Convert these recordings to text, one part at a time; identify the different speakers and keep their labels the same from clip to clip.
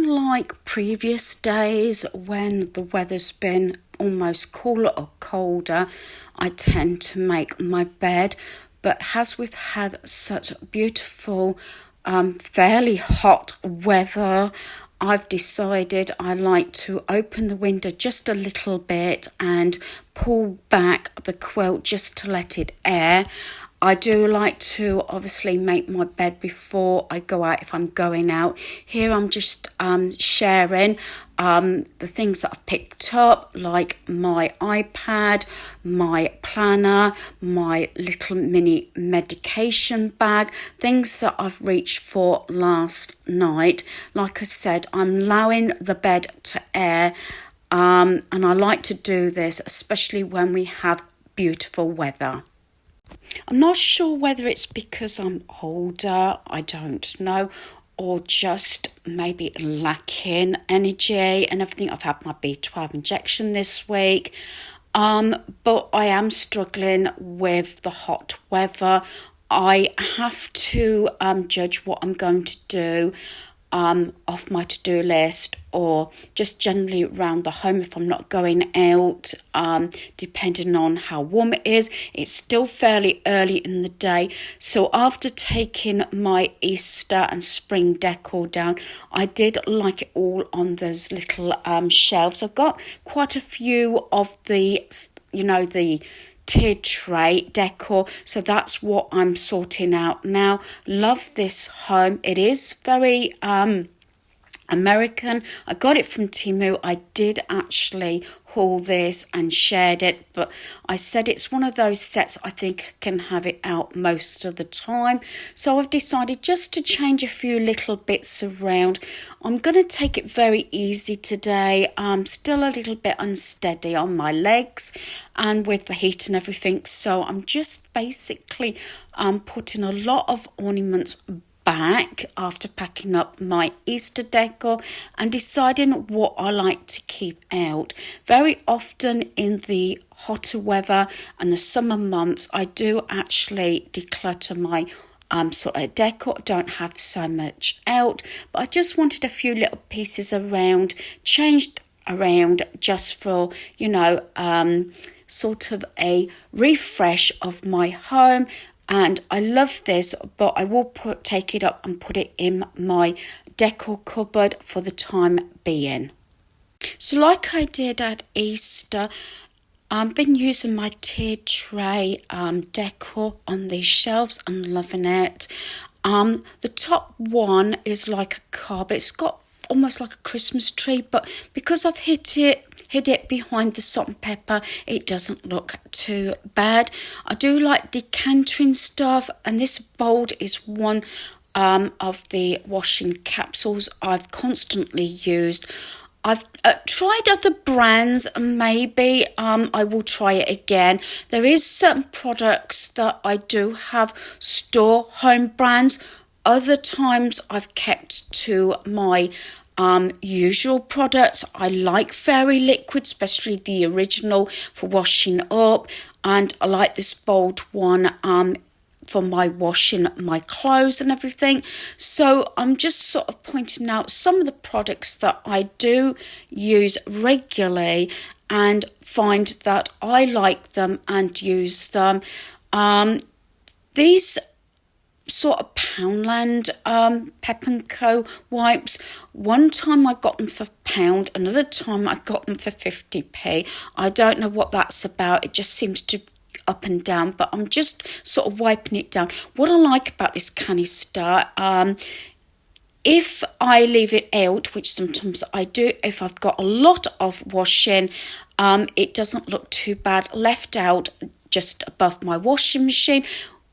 Speaker 1: unlike previous days when the weather's been almost cooler or colder, I tend to make my bed. But as we've had such beautiful, fairly hot weather, I've decided I like to open the window just a little bit and pull back the quilt just to let it air. I do like to obviously make my bed before I go out if I'm going out. Here I'm just sharing the things that I've picked up, like my iPad, my planner, my little mini medication bag, things that I've reached for last night. Like I said, I'm allowing the bed to air, and I like to do this especially when we have beautiful weather. I'm not sure whether it's because I'm older, I don't know, or just maybe lacking energy and everything. I've had my B12 injection this week, but I am struggling with the hot weather. I have to judge what I'm going to do off my to-do list, or just generally around the home if I'm not going out, depending on how warm it is. It's still fairly early in the day, so after taking my Easter and spring decor down, I did like it all on those little shelves. I've got quite a few of the tiered tray decor, so that's what I'm sorting out now. Love this home. It is very American. I got it from Temu. I did actually haul this and shared it, but I said it's one of those sets I think I can have it out most of the time, so I've decided just to change a few little bits around. I'm going to take it very easy today. I'm still a little bit unsteady on my legs and with the heat and everything, so I'm just basically putting a lot of ornaments back after packing up my Easter decor and deciding what I like to keep out. Very often in the hotter weather and the summer months, I do actually declutter my sort of decor. I don't have so much out, but I just wanted a few little pieces around, changed around just for, sort of a refresh of my home. And I love this, but I will take it up and put it in my decor cupboard for the time being. So like I did at Easter, I've been using my tiered tray decor on these shelves. I'm loving it. The top one is like a car, but it's got almost like a Christmas tree, but because I've hid it behind the salt and pepper, it doesn't look too bad. I do like decantering stuff, and this bold is one of the washing capsules I've constantly used. I've tried other brands, and maybe I will try it again. There is certain products that I do have store home brands. Other times I've kept to my usual products. I like Fairy Liquid, especially the original for washing up, and I like this bold one for my washing my clothes and everything. So I'm just sort of pointing out some of the products that I do use regularly and find that I like them and use them. These sort of Poundland Pep & Co wipes. One time I got them for £1, another time I got them for 50p. I don't know what that's about. It just seems to up and down, but I'm just sort of wiping it down. What I like about this canister, if I leave it out, which sometimes I do, if I've got a lot of washing, it doesn't look too bad left out just above my washing machine.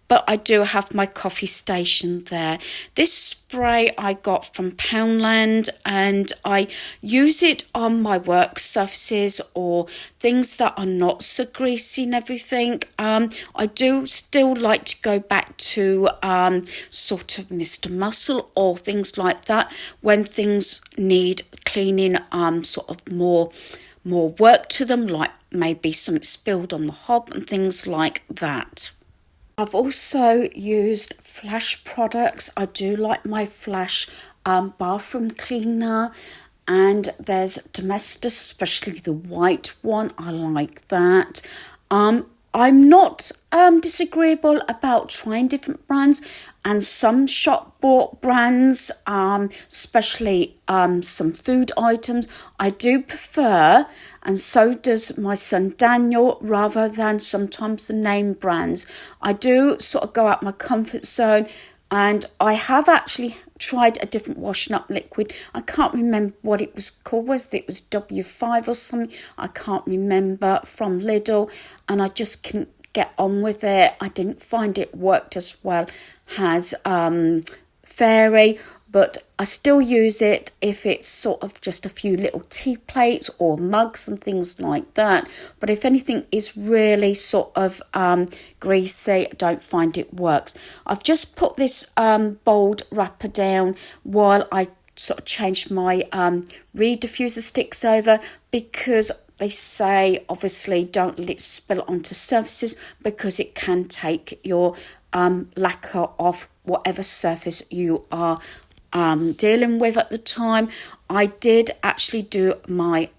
Speaker 1: But I do have my coffee station there. This spray I got from Poundland, and I use it on my work surfaces or things that are not so greasy and everything. I do still like to go back to sort of Mr. Muscle or things like that when things need cleaning, sort of more work to them, like maybe something spilled on the hob and things like that. I've also used Flash products. I do like my Flash bathroom cleaner, and there's Domestos, especially the white one. I like that. I'm not disagreeable about trying different brands, and some shop bought brands, especially some food items, I do prefer, and so does my son Daniel, rather than sometimes the name brands. I do sort of go out my comfort zone, and I have actually tried a different washing up liquid. I can't remember what it was called, whether it was W5 or something, I can't remember, from Lidl, and I just couldn't get on with it. I didn't find it worked as well as Fairy, but I still use it if it's sort of just a few little tea plates or mugs and things like that. But if anything is really sort of greasy, I don't find it works. I've just put this bold wrapper down while I sort of change my reed diffuser sticks over, because they say obviously don't let it spill onto surfaces, because it can take your lacquer off whatever surface you are dealing with at the time. I did actually do my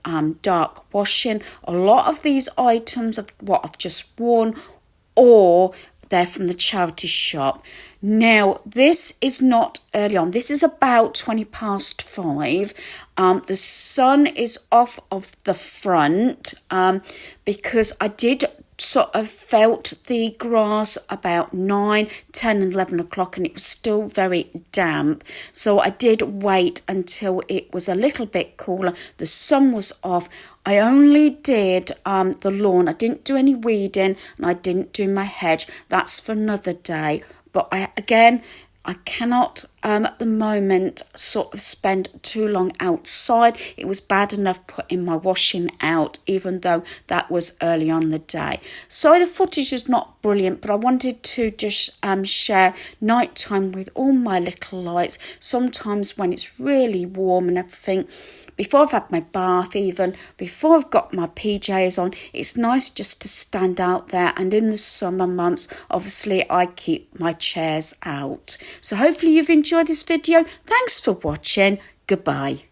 Speaker 1: dark washing. A lot of these items of what I've just worn, or they're from the charity shop. Now, this is not early on. This is about 5:20. The sun is off of the front because I did sort of felt the grass about 9, 10 and 11 o'clock, and it was still very damp. So I did wait until it was a little bit cooler. The sun was off. I only did the lawn. I didn't do any weeding, and I didn't do my hedge. That's for another day. But I cannot at the moment sort of spend too long outside. It was bad enough putting my washing out, even though that was early on the day. So the footage is not brilliant, but I wanted to just share nighttime with all my little lights. Sometimes when it's really warm and everything, before I've had my bath, even before I've got my PJs on, it's nice just to stand out there. And in the summer months, obviously I keep my chairs out. So hopefully you've enjoyed this video. Thanks for watching. Goodbye.